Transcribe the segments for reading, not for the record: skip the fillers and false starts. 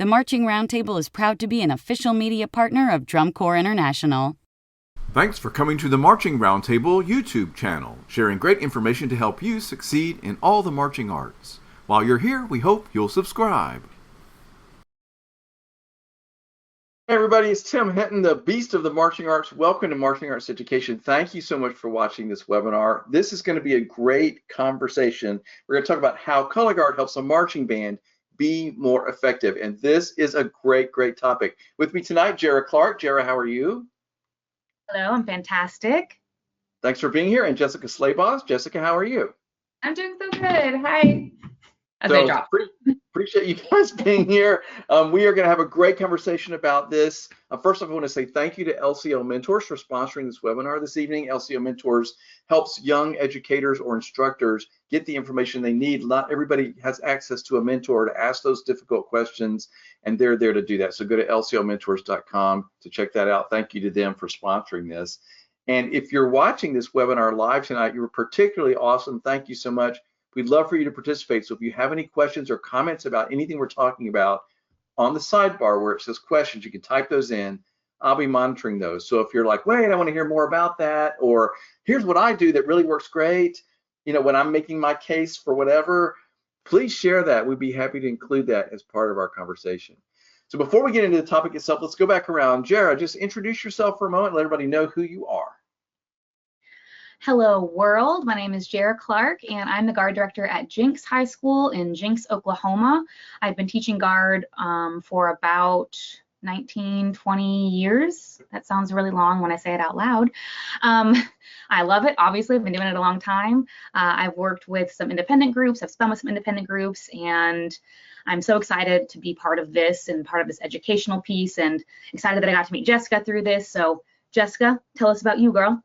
the Marching Roundtable is proud to be an official media partner of Drum Corps International. Thanks for coming to the Marching Roundtable YouTube channel, sharing great information to help you succeed in all the marching arts. While you're here, we hope you'll subscribe. Hey everybody, it's Tim Hinton, the Beast of the Marching Arts. Welcome to Marching Arts Education. Thank you so much for watching this webinar. This is going to be a great conversation. We're going to talk about how color guard helps a marching band be more effective. And this is a great topic. With me tonight, Jara Clark. Jara, how are you? Hello, I'm fantastic. Thanks for being here. And Jessica Slabaugh. Jessica, how are you? I'm doing so good. Hi. Appreciate you guys being here. We are going to have a great conversation about this. First off, I want to say thank you to LCO Mentors for sponsoring this webinar this evening. LCO Mentors helps young educators or instructors get the information they need. Not everybody has access to a mentor to ask those difficult questions, and they're there to do that. So go to lcomentors.com to check that out. Thank you to them for sponsoring this. And if you're watching this webinar live tonight, you're particularly awesome. Thank you so much. We'd love for you to participate. So if you have any questions or comments about anything we're talking about, on the sidebar where it says questions, you can type those in. I'll be monitoring those. So if you're like, wait, I want to hear more about that, or here's what I do that really works great, you know, when I'm making my case for whatever, please share that. We'd be happy to include that as part of our conversation. So before we get into the topic itself, let's go back around. Jara, just introduce yourself for a moment, let everybody know who you are. Hello world, my name is Jara Clark and I'm the guard director at Jenks High School in Jenks, Oklahoma. I've been teaching guard for about 19-20 years. That sounds really long when I say it out loud. I love it. Obviously, I've been doing it a long time. I've worked with some independent groups, I've spun with some independent groups, and I'm so excited to be part of this and part of this educational piece, and excited that I got to meet Jessica through this. So Jessica, tell us about you, girl.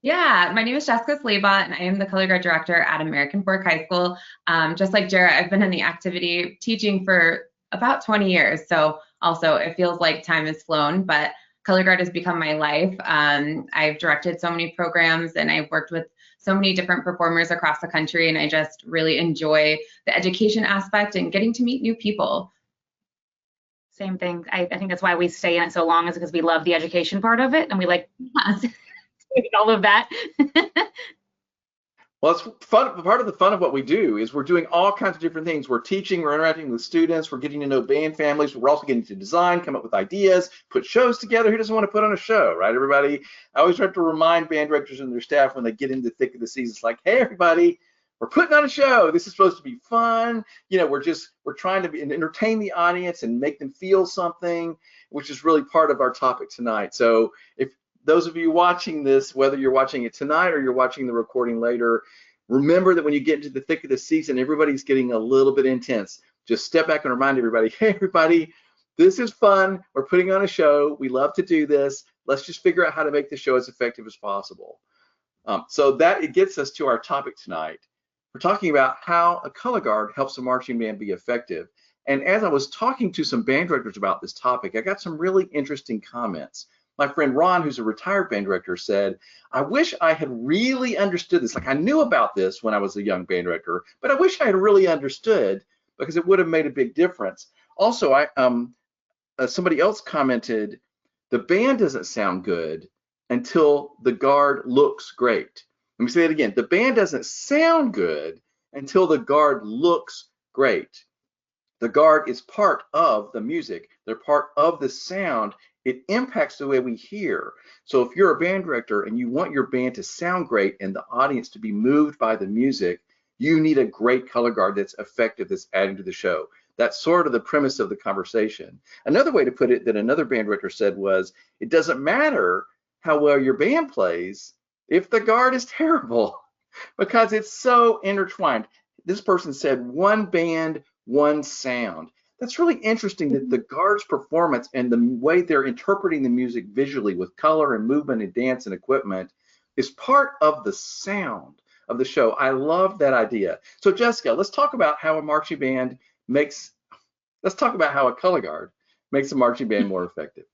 Yeah, my name is Jessica Slabaugh, and I am the color guard director at American Fork High School. Just like Jara, I've been in the activity teaching for about 20 years. So also it feels like time has flown, but color guard has become my life. I've directed so many programs and I've worked with so many different performers across the country, and I just really enjoy the education aspect and getting to meet new people. Same thing. I think that's why we stay in it so long, is because we love the education part of it and we like all of that. Well, it's fun. Part of the fun of what we do is we're doing all kinds of different things. We're teaching, we're interacting with students, we're getting to know band families, we're also getting to design, come up with ideas, put shows together. Who doesn't want to put on a show, right, everybody? I always have to remind band directors and their staff when they get into the thick of the season, it's like, hey, everybody, we're putting on a show. This is supposed to be fun. You know, we're trying to entertain the audience and make them feel something, which is really part of our topic tonight. So if those of you watching this, whether you're watching it tonight or you're watching the recording later, remember that when you get into the thick of the season, everybody's getting a little bit intense. Just step back and remind everybody, hey, everybody, this is fun. We're putting on a show. We love to do this. Let's just figure out how to make the show as effective as possible. So that it gets us to our topic tonight. We're talking about how a color guard helps a marching band be effective. And as I was talking to some band directors about this topic, I got some really interesting comments. My friend Ron, who's a retired band director, said, I wish I had really understood this. Like, I knew about this when I was a young band director, but I wish I had really understood, because it would have made a big difference. Also, somebody else commented, the band doesn't sound good until the guard looks great. Let me say it again. The band doesn't sound good until the guard looks great. The guard is part of the music. They're part of the sound. It impacts the way we hear. So if you're a band director and you want your band to sound great and the audience to be moved by the music, you need a great color guard that's effective, that's adding to the show. That's sort of the premise of the conversation. Another way to put it that another band director said was, it doesn't matter how well your band plays if the guard is terrible, because it's so intertwined. This person said, one band, one sound. That's really interesting, that the guard's performance and the way they're interpreting the music visually with color and movement and dance and equipment is part of the sound of the show. I love that idea. So Jessica, let's talk about how a marching band let's talk about how a color guard makes a marching band more effective.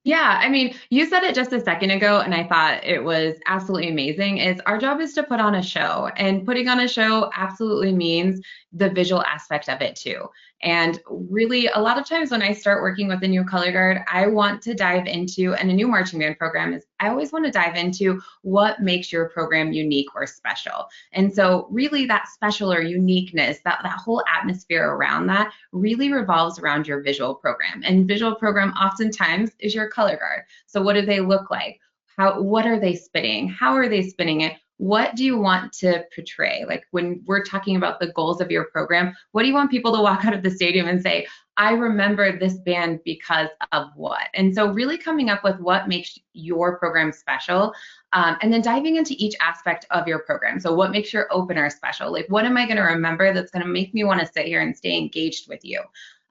Yeah, I mean, you said it just a second ago, and I thought it was absolutely amazing. Is our job is to put on a show, and putting on a show absolutely means the visual aspect of it too. And really, a lot of times when I start working with a new color guard, I want to dive into, and a new marching band program is, I always want to dive into what makes your program unique or special. And so, really, that special or uniqueness, that whole atmosphere around that really revolves around your visual program. And visual program oftentimes is your color guard. So what do they look like? What are they spinning? How are they spinning it? What do you want to portray? Like when we're talking about the goals of your program, what do you want people to walk out of the stadium and say, I remember this band because of what? And so really coming up with what makes your program special, and then diving into each aspect of your program. So what makes your opener special? Like what am I going to remember that's going to make me want to sit here and stay engaged with you?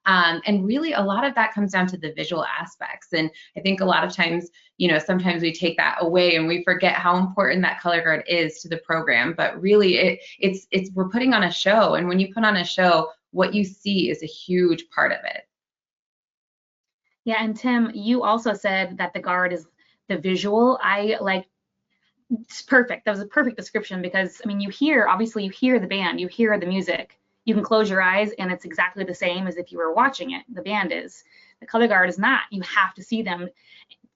And really a lot of that comes down to the visual aspects. And I think a lot of times, sometimes we take that away and we forget how important that color guard is to the program. But really it's we're putting on a show. And when you put on a show, what you see is a huge part of it. Yeah, and Tim, you also said that the guard is the visual. It's perfect. That was a perfect description because, I mean, obviously you hear the band, you hear the music. You can close your eyes and it's exactly the same as if you were watching it. The band is. The color guard is not. You have to see them.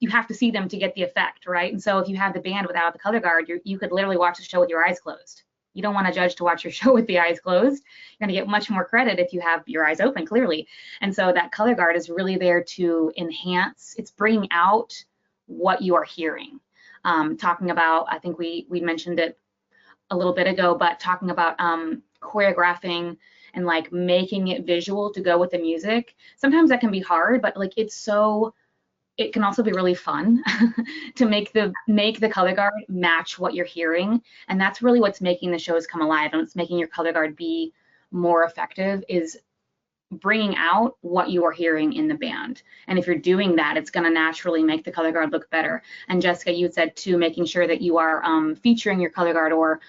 You have to see them to get the effect, right? And so if you have the band without the color guard, you could literally watch the show with your eyes closed. You don't want to judge to watch your show with the eyes closed. You're going to get much more credit if you have your eyes open, clearly. And so that color guard is really there to enhance. It's bringing out what you are hearing. Talking about, I think we mentioned it a little bit ago, but talking about choreographing and like making it visual to go with the music. Sometimes that can be hard, but like it can also be really fun to make the color guard match what you're hearing. And that's really what's making the shows come alive, and what's making your color guard be more effective is bringing out what you are hearing in the band. And if you're doing that, it's going to naturally make the color guard look better. And Jessica, you said too, making sure that you are featuring your color guard or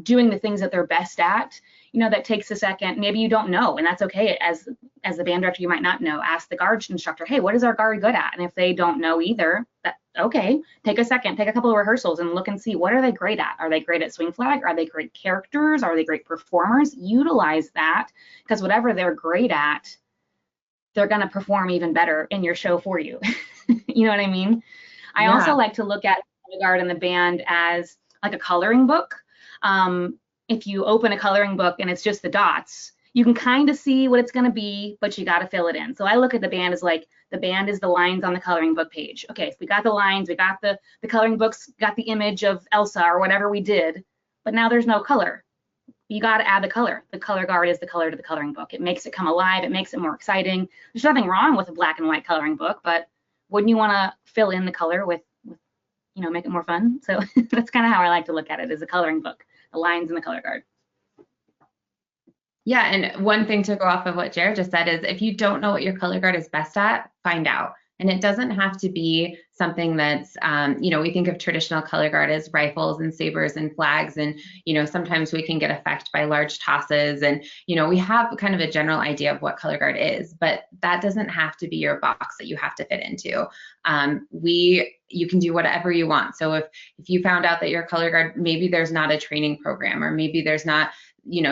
doing the things that they're best at. That takes a second. Maybe you don't know, and that's okay. As the band director, you might not know. Ask the guard instructor, hey, what is our guard good at? And if they don't know either, okay, take a second, take a couple of rehearsals and look and see, what are they great at? Are they great at swing flag? Are they great characters? Are they great performers? Utilize that, because whatever they're great at, they're going to perform even better in your show for you. You know what I mean? I also like to look at the guard and the band as like a coloring book. If you open a coloring book and it's just the dots, you can kind of see what it's going to be, but you got to fill it in. So I look at the band as like, the band is the lines on the coloring book page. Okay, so we got the lines, we got the coloring books, got the image of Elsa or whatever we did, but now there's no color. You got to add the color. The color guard is the color to the coloring book. It makes it come alive. It makes it more exciting. There's nothing wrong with a black and white coloring book, but wouldn't you want to fill in the color with make it more fun? So that's kind of how I like to look at it, as a coloring book. The lines in the color guard. Yeah, and one thing to go off of what Jared just said is, if you don't know what your color guard is best at, find out. And it doesn't have to be something that's, we think of traditional color guard as rifles and sabers and flags. And, sometimes we can get affected by large tosses. And, we have kind of a general idea of what color guard is, but that doesn't have to be your box that you have to fit into. You can do whatever you want. So if you found out that your color guard, maybe there's not a training program, or maybe there's not,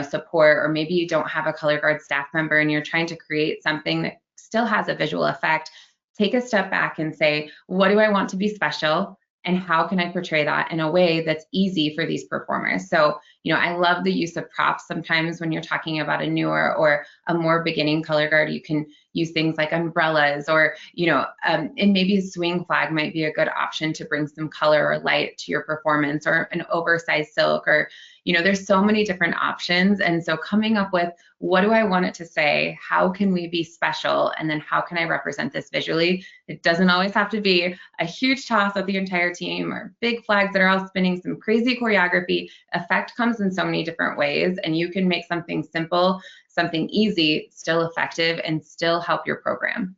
support, or maybe you don't have a color guard staff member and you're trying to create something that still has a visual effect, take a step back and say, what do I want to be special? And how can I portray that in a way that's easy for these performers? So, I love the use of props. Sometimes when you're talking about a newer or a more beginning color guard, you can use things like umbrellas, or, and maybe a swing flag might be a good option to bring some color or light to your performance, or an oversized silk, or, there's so many different options. And so coming up with, what do I want it to say? How can we be special? And then how can I represent this visually? It doesn't always have to be a huge toss of the entire team, or big flags that are all spinning some crazy choreography. Effect comes in so many different ways, and you can make something simple, something easy, still effective, and still help your program.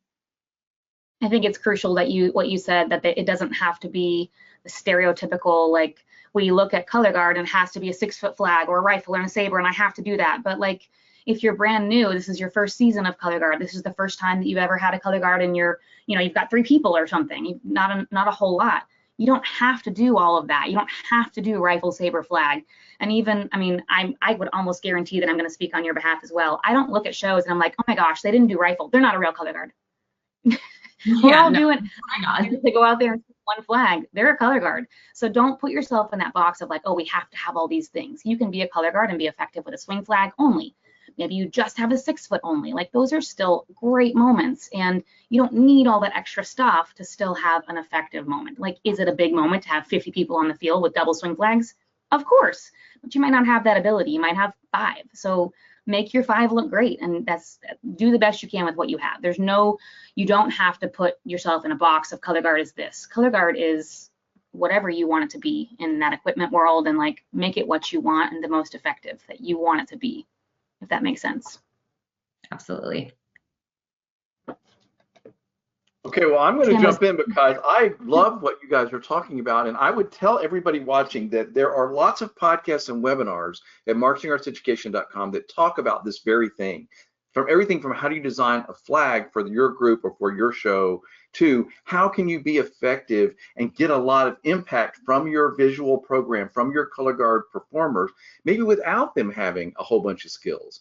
I think it's crucial that what you said, that it doesn't have to be the stereotypical, like, we look at color guard and it has to be a 6-foot flag or a rifle or a saber, and I have to do that. But like, if you're brand new, this is your first season of color guard, this is the first time that you've ever had a color guard and you've got 3 people or something, not a whole lot. You don't have to do all of that. You don't have to do rifle, saber, flag. And even, I would almost guarantee that I'm going to speak on your behalf as well. I don't look at shows and I'm like, oh my gosh, they didn't do rifle. They're not a real color guard. We're all doing, they go out there and one flag. They're a color guard. So don't put yourself in that box of like, oh, we have to have all these things. You can be a color guard and be effective with a swing flag only. Maybe you just have a 6-foot only. Like, those are still great moments, and you don't need all that extra stuff to still have an effective moment. Like, is it a big moment to have 50 people on the field with double swing flags? Of course, but you might not have that ability. You might have 5. So make your 5 look great, and do the best you can with what you have. You don't have to put yourself in a box of color guard is this. Color guard is whatever you want it to be in that equipment world, and like, make it what you want and the most effective that you want it to be, if that makes sense. Absolutely. Okay, well, I'm going to jump in because I love what you guys are talking about, and I would tell everybody watching that there are lots of podcasts and webinars at marchingartseducation.com that talk about this very thing. From everything from how do you design a flag for your group or for your show, to how can you be effective and get a lot of impact from your visual program, from your color guard performers, maybe without them having a whole bunch of skills.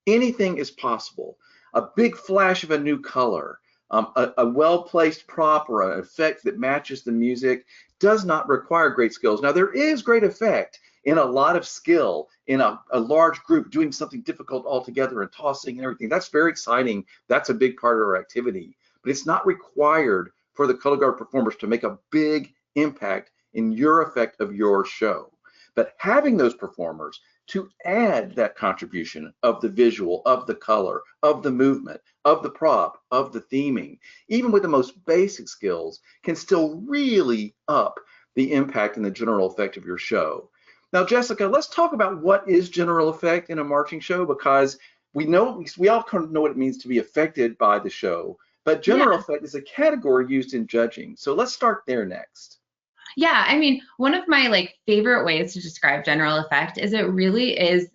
Anything is possible. A big flash of a new color, a well-placed prop or an effect that matches the music does not require great skills. Now, there is great effect in a lot of skill in a large group doing something difficult altogether and tossing and everything. That's very exciting. That's a big part of our activity, but it's not required for the color guard performers to make a big impact in your effect of your show. But having those performers to add that contribution of the visual, of the color, of the movement, of the prop, of the theming, even with the most basic skills, can still really up the impact and the general effect of your show. Now, Jessica, let's talk about what is general effect in a marching show, because we all kind of know what it means to be affected by the show, but general effect is a category used in judging. So let's start there next. Yeah, I mean, one of my favorite ways to describe general effect is it really is,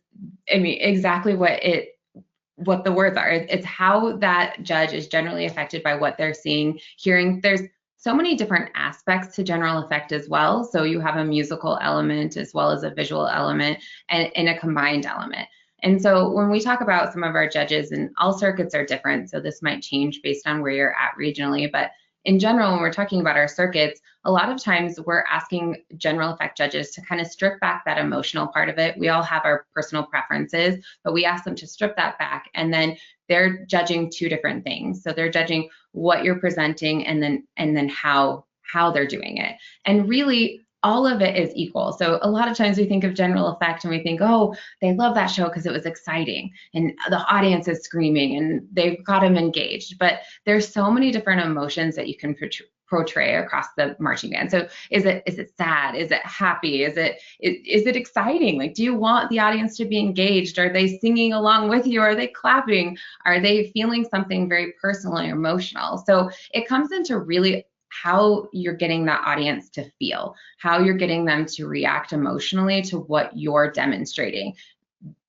exactly what the words are. It's how that judge is generally affected by what they're seeing, hearing. There's so many different aspects to general effect as well. So you have a musical element as well as a visual element and a combined element. And so when we talk about some of our judges, and all circuits are different, so this might change based on where you're at regionally, but in general, when we're talking about our circuits, a lot of times we're asking general effect judges to kind of strip back that emotional part of it. We all have our personal preferences, but we ask them to strip that back, and then they're judging 2 different things. So they're judging what you're presenting and then how they're doing it. And really, all of it is equal. So a lot of times we think of general effect and we think, oh, they love that show because it was exciting and the audience is screaming and they've got them engaged. But there's so many different emotions that you can portray across the marching band. So is it sad? Is it happy? Is it exciting? Like, do you want the audience to be engaged? Are they singing along with you? Are they clapping? Are they feeling something very personal and emotional? So it comes into really how you're getting that audience to feel, how you're getting them to react emotionally to what you're demonstrating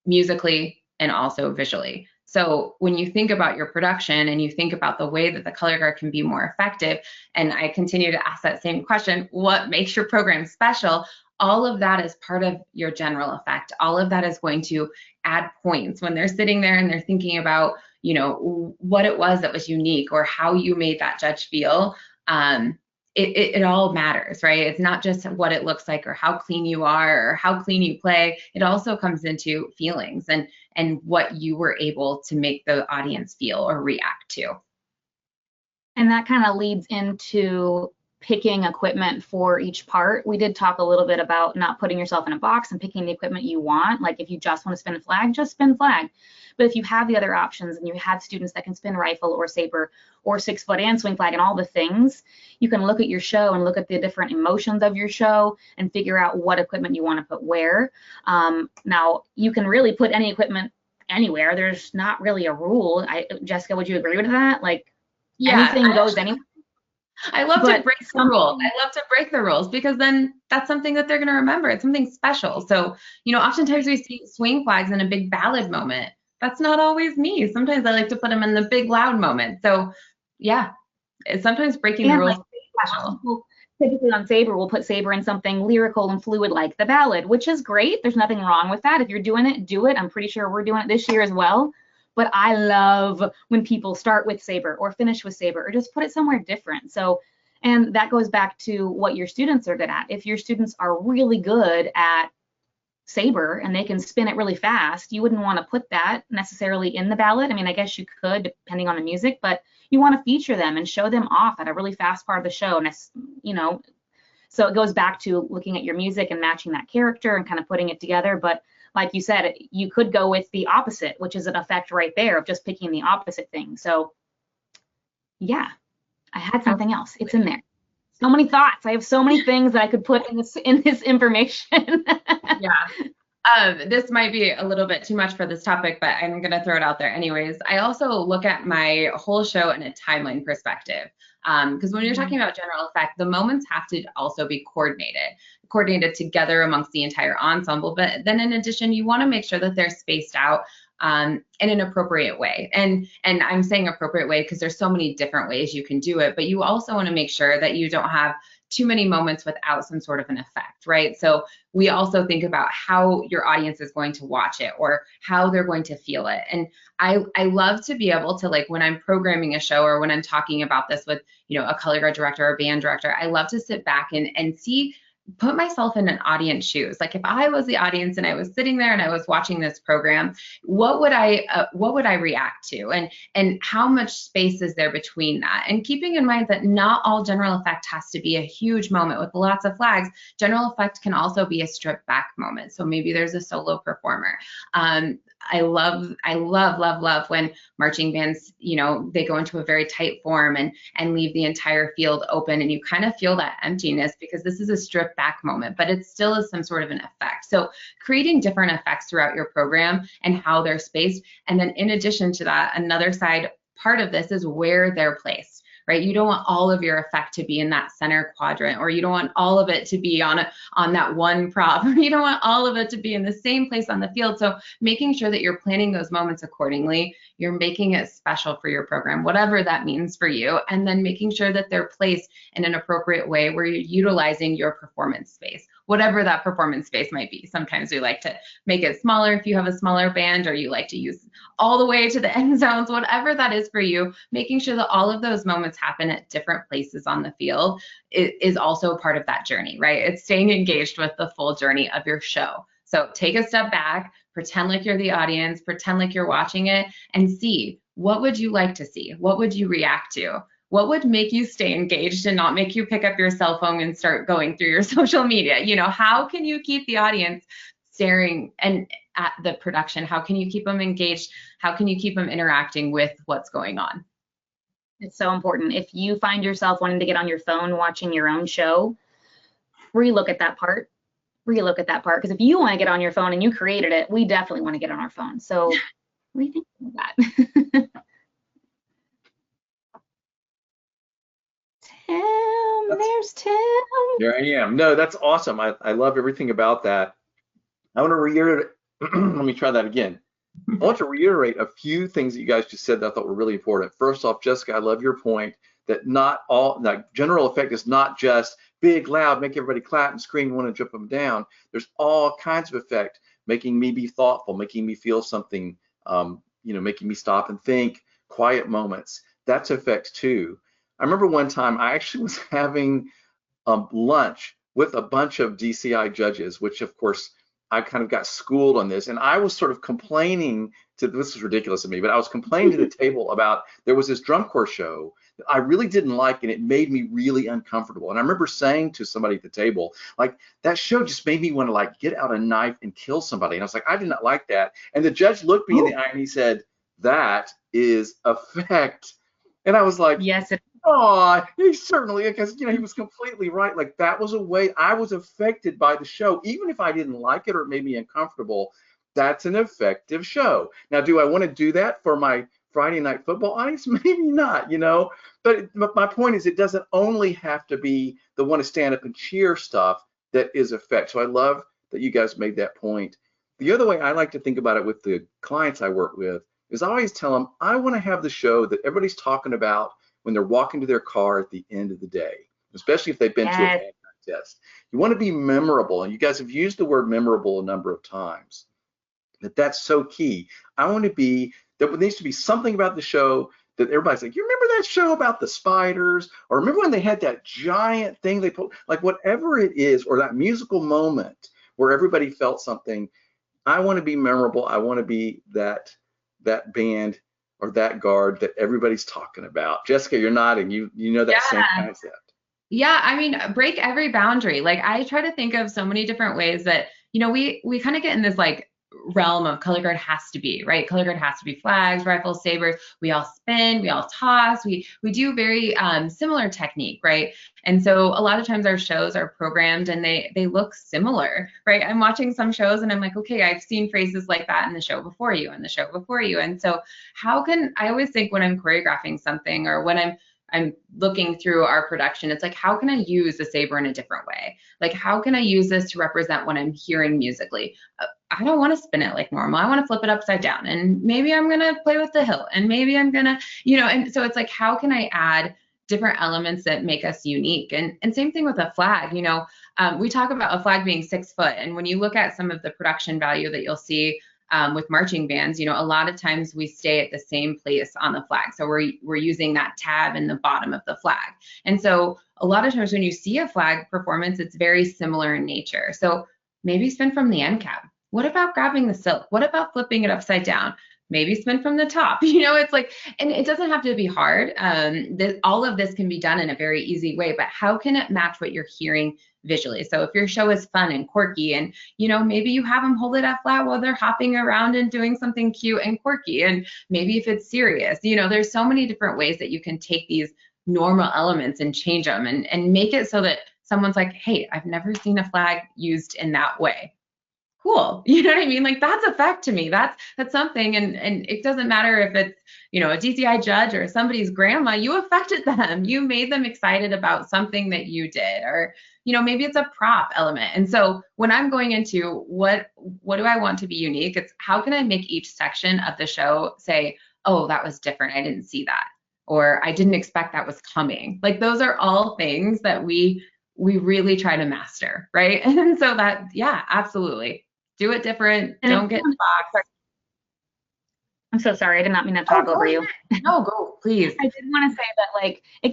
musically and also visually. So when you think about your production and you think about the way that the color guard can be more effective, and I continue to ask that same question, what makes your program special? All of that is part of your general effect. All of that is going to add points when they're sitting there and they're thinking about, what it was that was unique or how you made that judge feel. It all matters, right? It's not just what it looks like or how clean you are or how clean you play. It also comes into feelings and what you were able to make the audience feel or react to. And that kind of leads into picking equipment for each part. We did talk a little bit about not putting yourself in a box and picking the equipment you want. Like, if you just want to spin a flag, just spin flag. But if you have the other options and you have students that can spin rifle or saber or 6-foot and swing flag and all the things, you can look at your show and look at the different emotions of your show and figure out what equipment you want to put where. Now, you can really put any equipment anywhere. There's not really a rule. Jessica, would you agree with that? Like, anything goes anywhere? I love to break the rules. I love to break the rules because then that's something that they're going to remember. It's something special. So, oftentimes we see swing flags in a big ballad moment. that's not always me. Sometimes I like to put them in the big loud moment. So yeah, it's sometimes breaking the rules. Special. Typically on Sabre, we'll put Sabre in something lyrical and fluid like the ballad, which is great. There's nothing wrong with that. If you're doing it, do it. I'm pretty sure we're doing it this year as well. But I love when people start with Sabre or finish with Sabre or just put it somewhere different. So, and that goes back to what your students are good at. If your students are really good at Sabre and they can spin it really fast, you wouldn't want to put that necessarily in the ballad. I mean, I guess you could depending on the music, but you want to feature them and show them off at a really fast part of the show. And so it goes back to looking at your music and matching that character and kind of putting it together. But like you said, you could go with the opposite, which is an effect right there of just picking the opposite thing. So yeah, I had something else. It's in there. So many thoughts. I have so many things that I could put in this information. Yeah. This might be a little bit too much for this topic, but I'm going to throw it out there anyways. I also look at my whole show in a timeline perspective. Because when you're talking about general effect, the moments have to also be coordinated together amongst the entire ensemble. But then in addition, you want to make sure that they're spaced out in an appropriate way. And I'm saying appropriate way because there's so many different ways you can do it, but you also want to make sure that you don't have too many moments without some sort of an effect, right? So we also think about how your audience is going to watch it or how they're going to feel it. And I love to be able to, like, when I'm programming a show or when I'm talking about this with, a color guard director or band director, I love to sit back and put myself in an audience shoes. Like if I was the audience and I was sitting there and I was watching this program, what would I react to, and how much space is there between that? And keeping in mind that not all general effect has to be a huge moment with lots of flags. General effect can also be a stripped back moment. So maybe there's a solo performer. I love when marching bands, they go into a very tight form and leave the entire field open, and you kind of feel that emptiness because this is a stripped back moment, but it still is some sort of an effect. So creating different effects throughout your program and how they're spaced. And then in addition to that, another side part of this is where they're placed. Right? You don't want all of your effect to be in that center quadrant, or you don't want all of it to be on that one prop. You don't want all of it to be in the same place on the field. So making sure that you're planning those moments accordingly, you're making it special for your program, whatever that means for you, and then making sure that they're placed in an appropriate way where you're utilizing your performance space, whatever that performance space might be. Sometimes we like to make it smaller if you have a smaller band, or you like to use all the way to the end zones, whatever that is for you, making sure that all of those moments happen at different places on the field is also part of that journey, right? It's staying engaged with the full journey of your show. So take a step back, pretend like you're the audience, pretend like you're watching it, and see, what would you like to see? What would you react to? What would make you stay engaged and not make you pick up your cell phone and start going through your social media? How can you keep the audience staring at the production? How can you keep them engaged? How can you keep them interacting with what's going on? It's so important. If you find yourself wanting to get on your phone watching your own show, relook at that part. Because if you want to get on your phone and you created it, we definitely want to get on our phone. So rethink that. Tim, there's Tim. Here I am. No, that's awesome. I love everything about that. I want to reiterate. Let me try that again. I want to reiterate a few things that you guys just said that I thought were really important. First off, Jessica, I love your point that not all, that general effect is not just big, loud, make everybody clap and scream, want to jump them down. There's all kinds of effect, making me be thoughtful, making me feel something, making me stop and think, quiet moments. That's effect too. I remember one time I actually was having lunch with a bunch of DCI judges, which of course I kind of got schooled on this, and I was sort of complaining this is ridiculous to me, but I was complaining to the table about there was this drum corps show that I really didn't like, and it made me really uncomfortable. And I remember saying to somebody at the table, like, that show just made me want to like get out a knife and kill somebody. And I was like, I did not like that. And the judge looked me in the eye and he said, that is effect. And I was like, yes, oh, he certainly, because he was completely right. Like, that was a way I was affected by the show, even if I didn't like it or it made me uncomfortable. That's an effective show. Now, do I want to do that for my Friday night football audience? Maybe not, But my point is, it doesn't only have to be the want to stand up and cheer stuff that is effect. So I love that you guys made that point. The other way I like to think about it with the clients I work with is I always tell them, I want to have the show that everybody's talking about when they're walking to their car at the end of the day, especially if they've been to a band contest. You want to be memorable, and you guys have used the word memorable a number of times. That's so key. I want to be, there needs to be something about the show that everybody's like, you remember that show about the spiders? Or remember when they had that giant thing they put, like whatever it is, or that musical moment where everybody felt something. I want to be memorable. I want to be that band or that guard that everybody's talking about. Jessica, you're nodding. You know that same concept. Yeah, I mean, break every boundary. Like I try to think of so many different ways that, we kind of get in this like realm of color guard has to be, right? Color guard has to be flags, rifles, sabers. We all spin, we all toss. We do very similar technique, right? And so a lot of times our shows are programmed and they look similar, right? I'm watching some shows and I'm like, okay, I've seen phrases like that in the show before you, and the show before you. And so I always think when I'm choreographing something or when I'm looking through our production, it's like, how can I use the saber in a different way? Like, how can I use this to represent what I'm hearing musically? I don't want to spin it like normal. I want to flip it upside down, and maybe I'm going to play with the hilt, and maybe I'm going to, and so it's like, how can I add different elements that make us unique? And same thing with a flag. We talk about a flag being 6 foot, and when you look at some of the production value that you'll see with marching bands, a lot of times we stay at the same place on the flag. So we're using that tab in the bottom of the flag. And so a lot of times when you see a flag performance, it's very similar in nature. So maybe spin from the end cap. What about grabbing the silk? What about flipping it upside down? Maybe spin from the top. It's like, and it doesn't have to be hard. All of this can be done in a very easy way, but how can it match what you're hearing visually? So if your show is fun and quirky, and maybe you have them hold it up flat while they're hopping around and doing something cute and quirky. And maybe if it's serious, there's so many different ways that you can take these normal elements and change them and make it so that someone's like, hey, I've never seen a flag used in that way. Cool. You know what I mean? Like, that's effect to me. That's something. And it doesn't matter if it's, a DCI judge or somebody's grandma, you affected them. You made them excited about something that you did, or, maybe it's a prop element. And so when I'm going into what do I want to be unique? It's how can I make each section of the show say, oh, that was different. I didn't see that. Or I didn't expect that was coming. Like, those are all things that we really try to master. Right. And so that, yeah, absolutely. Do it different. And don't get in the box. I'm so sorry. I did not mean to talk over you. No, go, please. I did want to say that, like, it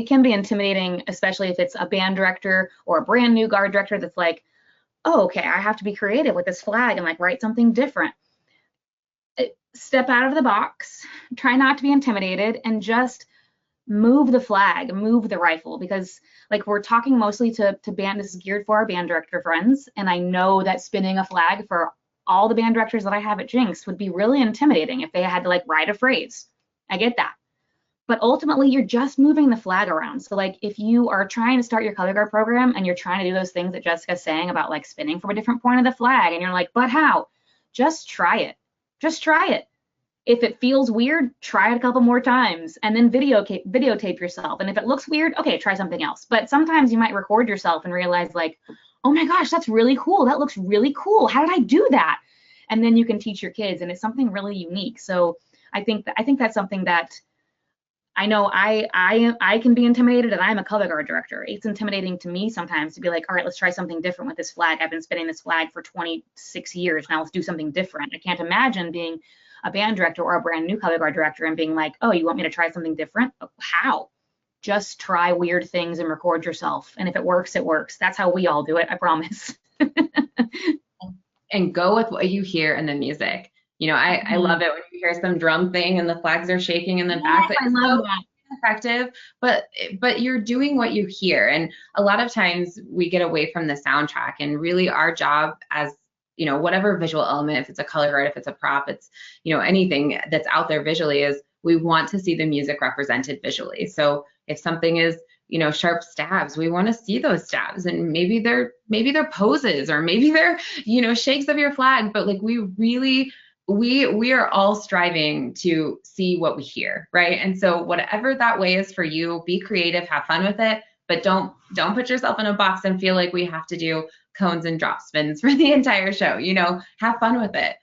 can be intimidating, especially if it's a band director or a brand new guard director that's like, oh, okay, I have to be creative with this flag and like write something different. Step out of the box. Try not to be intimidated and just move the flag, move the rifle, because like we're talking mostly to band, this is geared for our band director friends. And I know that spinning a flag for all the band directors that I have at Jinx would be really intimidating if they had to like write a phrase. I get that. But ultimately you're just moving the flag around. So like if you are trying to start your color guard program and you're trying to do those things that Jessica's saying about like spinning from a different point of the flag, and you're like, but how? Just try it. Just try it. If it feels weird, try it a couple more times and then videotape yourself. And if it looks weird, okay, try something else. But sometimes you might record yourself and realize like, oh my gosh, that's really cool. That looks really cool. How did I do that? And then you can teach your kids, and it's something really unique. So I think that's something that I know I can be intimidated, and I'm a color guard director. It's intimidating to me sometimes to be like, all right, let's try something different with this flag. I've been spinning this flag for 26 years. Now let's do something different. I can't imagine being a band director or a brand new color guard director and being like, oh, you want me to try something different? How? Just try weird things and record yourself. And if it works, it works. That's how we all do it, I promise. And go with what you hear in the music. I love it when you hear some drum thing and the flags are shaking in the back. I love that. Effective, but you're doing what you hear. And a lot of times we get away from the soundtrack, and really our job as whatever visual element, if it's a color guard, if it's a prop, it's, anything that's out there visually, is we want to see the music represented visually. So if something is, sharp stabs, we want to see those stabs, and maybe they're poses, or maybe they're, shakes of your flag, but like we are all striving to see what we hear, right? And so whatever that way is for you, be creative, have fun with it, but don't put yourself in a box and feel like we have to do cones and drop spins for the entire show. Have fun with it.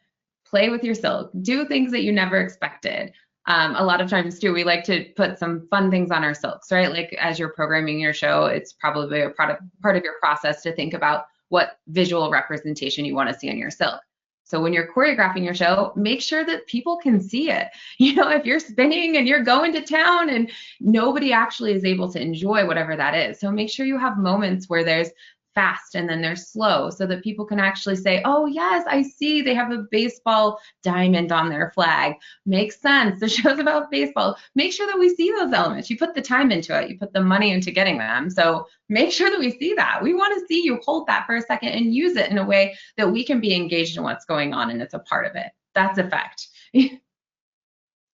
Play with your silk. Do things that you never expected. A lot of times too, we like to put some fun things on our silks, right? Like as you're programming your show, it's probably a part of your process to think about what visual representation you want to see on your silk. So when you're choreographing your show, make sure that people can see it. If you're spinning and you're going to town and nobody actually is able to enjoy whatever that is. So make sure you have moments where there's fast and then they're slow so that people can actually say, oh yes, I see they have a baseball diamond on their flag. Makes sense. The show's about baseball. Make sure that we see those elements. You put the time into it. You put the money into getting them. So make sure that we see that. We want to see you hold that for a second and use it in a way that we can be engaged in what's going on and it's a part of it. That's effect.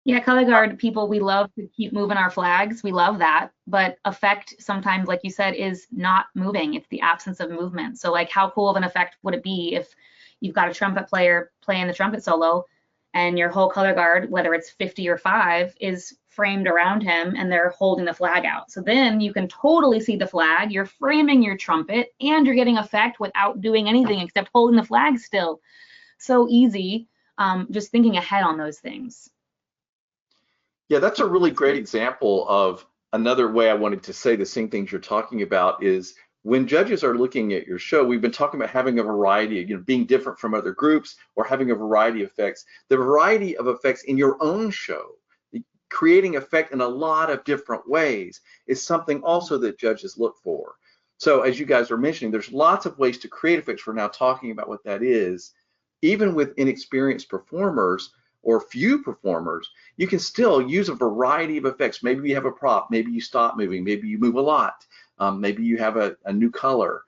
Yeah, color guard people, we love to keep moving our flags. We love that. But effect sometimes, like you said, is not moving. It's the absence of movement. So like how cool of an effect would it be if you've got a trumpet player playing the trumpet solo and your whole color guard, whether it's 50 or 5, is framed around him and they're holding the flag out. So then you can totally see the flag. You're framing your trumpet and you're getting effect without doing anything except holding the flag still. So easy. Just thinking ahead on those things. Yeah, that's a really great example of another way I wanted to say the same things you're talking about is when judges are looking at your show, we've been talking about having a variety, being different from other groups or having a variety of effects. The variety of effects in your own show, creating effect in a lot of different ways is something also that judges look for. So as you guys are mentioning, there's lots of ways to create effects. We're now talking about what that is. Even with inexperienced performers, or few performers, you can still use a variety of effects. Maybe you have a prop, maybe you stop moving, maybe you move a lot, maybe you have a new color,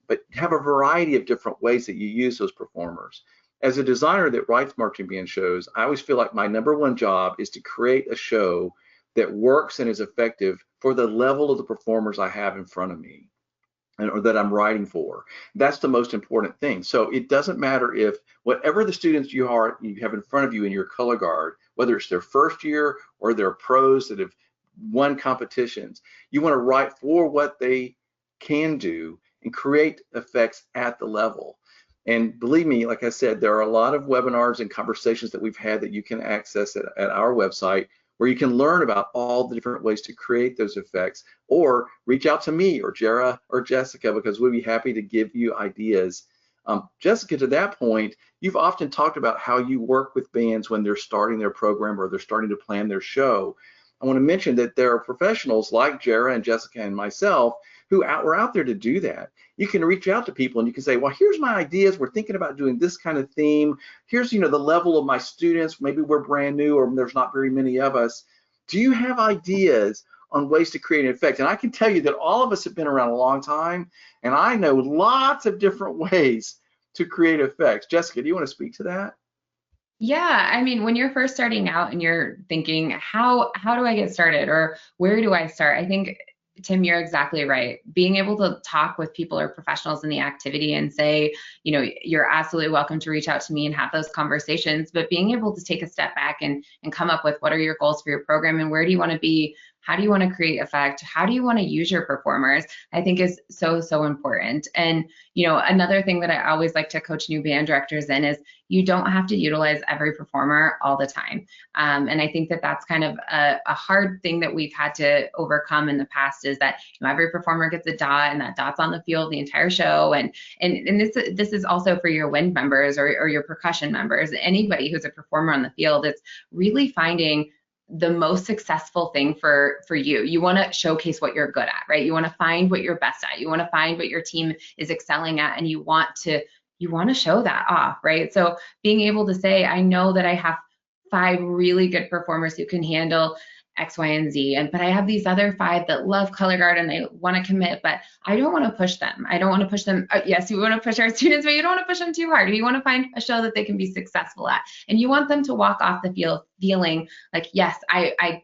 but have a variety of different ways that you use those performers. As a designer that writes marching band shows, I always feel like my #1 job is to create a show that works and is effective for the level of the performers I have in front of me, or that I'm writing for. That's the most important thing. So it doesn't matter if whatever the students you have in front of you in your color guard, whether it's their first year or they're pros that have won competitions, you want to write for what they can do and create effects at the level. And believe me, like I said, there are a lot of webinars and conversations that we've had that you can access at our website, where you can learn about all the different ways to create those effects, or reach out to me or Jara or Jessica, because we'd be happy to give you ideas. Jessica, to that point, you've often talked about how you work with bands when they're starting their program or they're starting to plan their show. I want to mention that there are professionals like Jara and Jessica and myself who were out there to do that. You can reach out to people and you can say, well, here's my ideas. We're thinking about doing this kind of theme. Here's, the level of my students. Maybe we're brand new or there's not very many of us. Do you have ideas on ways to create an effect? And I can tell you that all of us have been around a long time, and I know lots of different ways to create effects. Jessica, do you want to speak to that? Yeah, I mean, when you're first starting out and you're thinking, how do I get started, or where do I start? I think, Tim, you're exactly right. Being able to talk with people or professionals in the activity and say, you're absolutely welcome to reach out to me and have those conversations, but being able to take a step back and come up with what are your goals for your program and where do you want to be? How do you want to create effect? How do you want to use your performers? I think is so, so important. And, another thing that I always like to coach new band directors in is you don't have to utilize every performer all the time. And I think that that's kind of a hard thing that we've had to overcome in the past, is that every performer gets a dot and that dot's on the field the entire show. And this is also for your wind members or your percussion members, anybody who's a performer on the field. It's really finding the most successful thing for you. You want to showcase what you're good at, right? You want to find what you're best at. You want to find what your team is excelling at, and you want to show that off, right? So being able to say, I know that I have 5 really good performers who can handle X, Y, and Z, but I have these other 5 that love color guard and they want to commit, but I don't want to push them. I don't want to push them. Yes, you want to push our students, but you don't want to push them too hard. You want to find a show that they can be successful at, and you want them to walk off the field feeling like, yes, I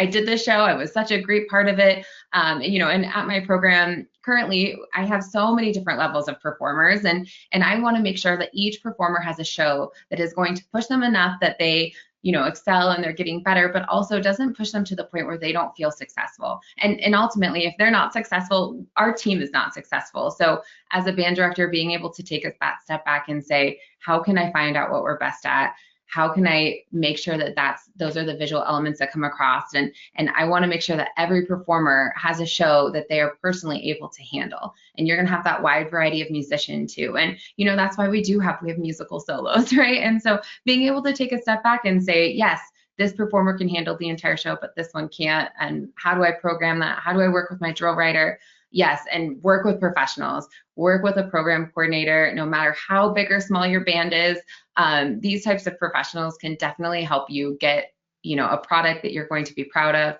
did this show. I was such a great part of it. And at my program currently, I have so many different levels of performers, and I want to make sure that each performer has a show that is going to push them enough that they excel and they're getting better, but also doesn't push them to the point where they don't feel successful. And ultimately, if they're not successful, our team is not successful. So as a band director, being able to take that step back and say, how can I find out what we're best at? How can I make sure that those are the visual elements that come across? And I want to make sure that every performer has a show that they are personally able to handle. And you're going to have that wide variety of musician too. And, that's why we have musical solos, right? And so being able to take a step back and say, yes, this performer can handle the entire show, but this one can't. And how do I program that? How do I work with my drill writer? Yes, and work with professionals, work with a program coordinator, no matter how big or small your band is. These types of professionals can definitely help you get, a product that you're going to be proud of,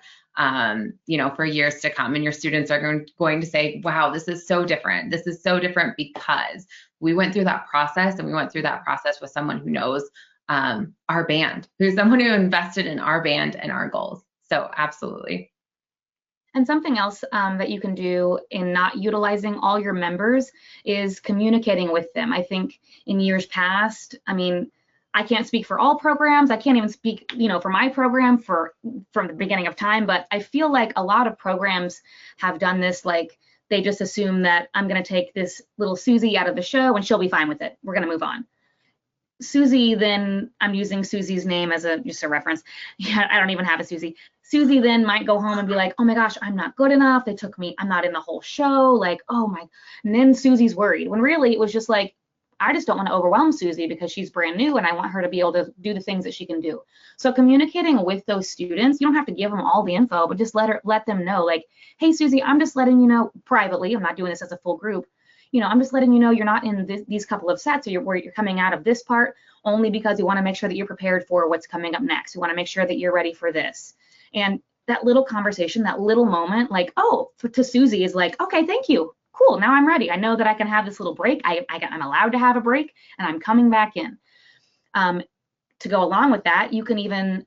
for years to come. And your students are going to say, wow, this is so different. This is so different because we went through that process, and we went through that process with someone who knows our band, who's someone who invested in our band and our goals. So absolutely. And something else that you can do in not utilizing all your members is communicating with them. I think in years past, I can't speak for all programs. I can't even speak, for my program from the beginning of time, but I feel like a lot of programs have done this. Like they just assume that I'm going to take this little Susie out of the show and she'll be fine with it. We're going to move on. Susie, then I'm using Susie's name as just a reference. Yeah, I don't even have a Susie. Susie then might go home and be like, oh my gosh, I'm not good enough. They took me, I'm not in the whole show. Like, oh my, and then Susie's worried when really it was just like, I just don't want to overwhelm Susie because she's brand new and I want her to be able to do the things that she can do. So communicating with those students, you don't have to give them all the info, but just let them know like, hey, Susie, I'm just letting you know privately, I'm not doing this as a full group. I'm just letting you know you're not in these couple of sets or where you're coming out of this part only because you want to make sure that you're prepared for what's coming up next. You want to make sure that you're ready for this. And that little conversation, that little moment, like, oh, to Susie is like, okay, thank you. Cool. Now I'm ready. I know that I can have this little break. I'm allowed to have a break and I'm coming back in. To go along with that, you can even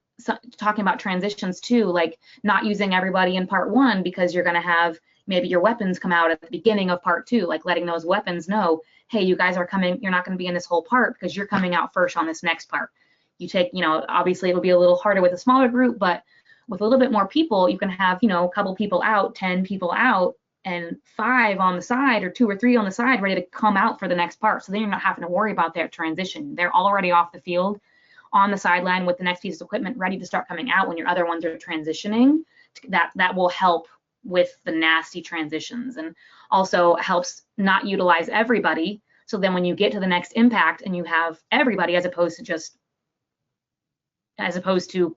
talking about transitions too, like not using everybody in part one because you're going to have maybe your weapons come out at the beginning of part two, like letting those weapons know, hey, you guys are coming, you're not going to be in this whole part because you're coming out first on this next part. You take, obviously it'll be a little harder with a smaller group, but with a little bit more people, you can have, a couple people out, 10 people out, and 5 on the side or 2 or 3 on the side ready to come out for the next part. So then you're not having to worry about their transition. They're already off the field on the sideline with the next piece of equipment ready to start coming out when your other ones are transitioning. That will help with the nasty transitions and also helps not utilize everybody. So then when you get to the next impact and you have everybody as opposed to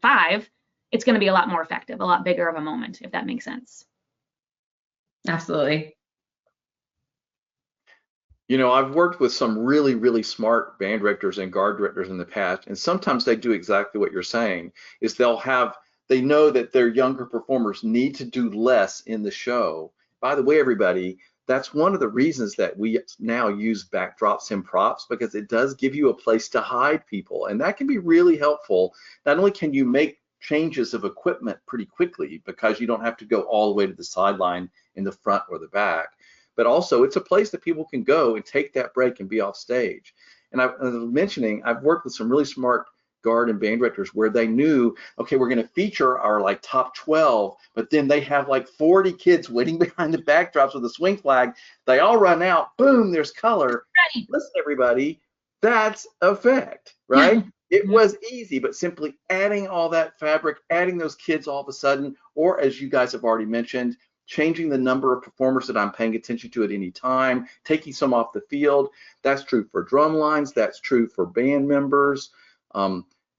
5, it's going to be a lot more effective, a lot bigger of a moment, if that makes sense. Absolutely. I've worked with some really, really smart band directors and guard directors in the past, and sometimes they do exactly what you're saying, is they know that their younger performers need to do less in the show. By the way, everybody, that's one of the reasons that we now use backdrops and props, because it does give you a place to hide people, and that can be really helpful. Not only can you make changes of equipment pretty quickly because you don't have to go all the way to the sideline in the front or the back, but also it's a place that people can go and take that break and be off stage. And as I was mentioning, I've worked with some really smart guard and band directors where they knew, okay, we're going to feature our like top 12, but then they have like 40 kids waiting behind the backdrops with a swing flag. They all run out, boom, there's color. Right. Listen, everybody, that's effect, right? It was easy, but simply adding all that fabric, adding those kids all of a sudden, or as you guys have already mentioned, changing the number of performers that I'm paying attention to at any time, taking some off the field. That's true for drum lines. That's true for band members.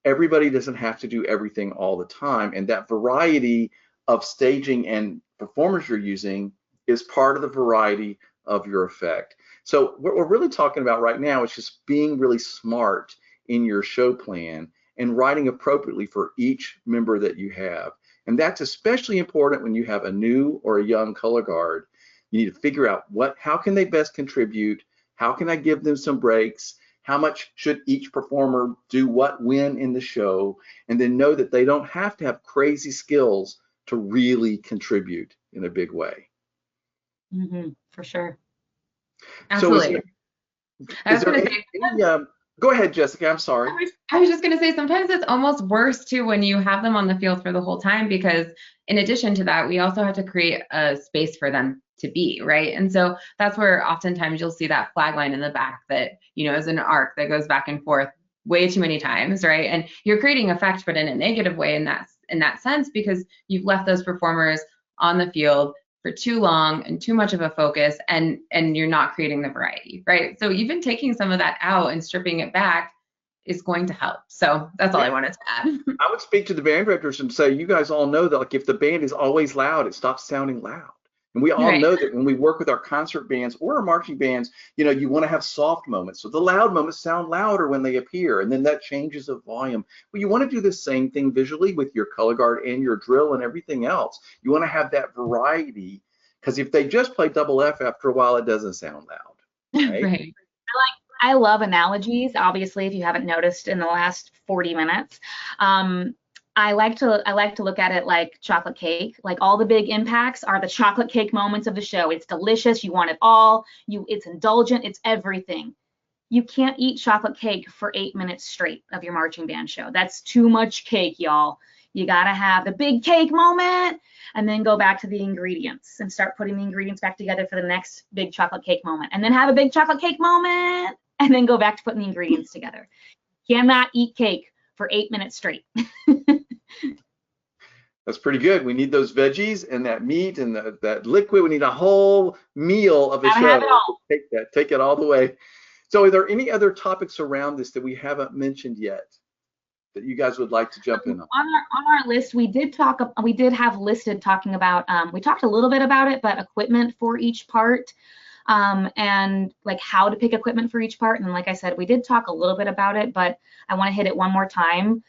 Everybody doesn't have to do everything all the time. And that variety of staging and performers you're using is part of the variety of your effect. So what we're really talking about right now is just being really smart in your show plan and writing appropriately for each member that you have. And that's especially important when you have a new or a young color guard. You need to figure out how can they best contribute? How can I give them some breaks? How much should each performer do what when in the show? And then know that they don't have to have crazy skills to really contribute in a big way. For sure. Absolutely. So is there any Go ahead, Jessica. I'm sorry. I was just going to say sometimes it's almost worse too when you have them on the field for the whole time, because in addition to that, we also have to create a space for them to be, right? And so that's where oftentimes you'll see that flag line in the back that, is an arc that goes back and forth way too many times, right? And you're creating effect, but in a negative way in that sense, because you've left those performers on the field for too long and too much of a focus, and you're not creating the variety, right? So even taking some of that out and stripping it back is going to help. So that's all I wanted to add. I would speak to the band directors and say, you guys all know that like if the band is always loud, it stops sounding loud. And we all know that when we work with our concert bands or our marching bands, you want to have soft moments. So the loud moments sound louder when they appear, and then that changes the volume. Well, you want to do the same thing visually with your color guard and your drill and everything else. You want to have that variety, because if they just play double F after a while, it doesn't sound loud. Right? Right. I love analogies. Obviously, if you haven't noticed in the last 40 minutes, I like to look at it like chocolate cake. Like all the big impacts are the chocolate cake moments of the show. It's delicious. You want it all. It's indulgent. It's everything. You can't eat chocolate cake for 8 minutes straight of your marching band show. That's too much cake, y'all. You gotta have the big cake moment and then go back to the ingredients and start putting the ingredients back together for the next big chocolate cake moment, and then have a big chocolate cake moment and then go back to putting the ingredients together. Cannot eat cake for 8 minutes straight. That's pretty good. We need those veggies and that meat and that liquid. We need a whole meal of a show. Have it all. Take it all the way. So are there any other topics around this that we haven't mentioned yet that you guys would like to jump in on? On our list, we did have listed talking about, we talked a little bit about it, but equipment for each part, and like how to pick equipment for each part. And like I said, we did talk a little bit about it, but I want to hit it one more time.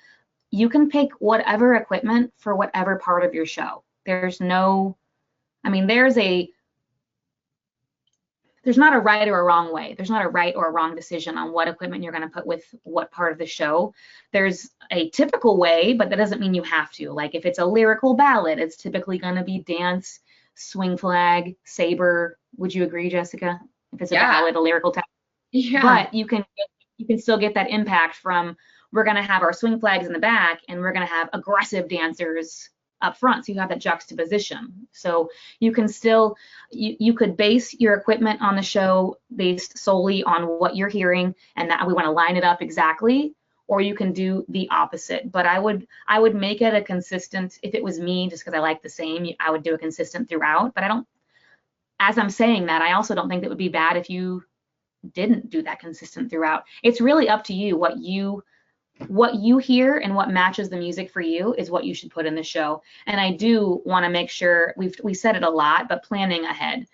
You can pick whatever equipment for whatever part of your show. There's not a right or a wrong way. There's not a right or a wrong decision on what equipment you're going to put with what part of the show. There's a typical way, but that doesn't mean you have to. Like if it's a lyrical ballad, it's typically going to be dance, swing flag, saber. Would you agree, Jessica? If it's a ballad, a lyrical text. Yeah. But you can still get that impact from, we're going to have our swing flags in the back and we're going to have aggressive dancers up front. So you have that juxtaposition. So you can still, you could base your equipment on the show based solely on what you're hearing and that we want to line it up exactly, or you can do the opposite. But I would make it a consistent, if it was me, just because I like the same, I would do a consistent throughout. But as I'm saying that, I also don't think that would be bad if you didn't do that consistent throughout. It's really up to you. What you hear and what matches the music for you is what you should put in the show. And I do want to make sure, we said it a lot, but planning ahead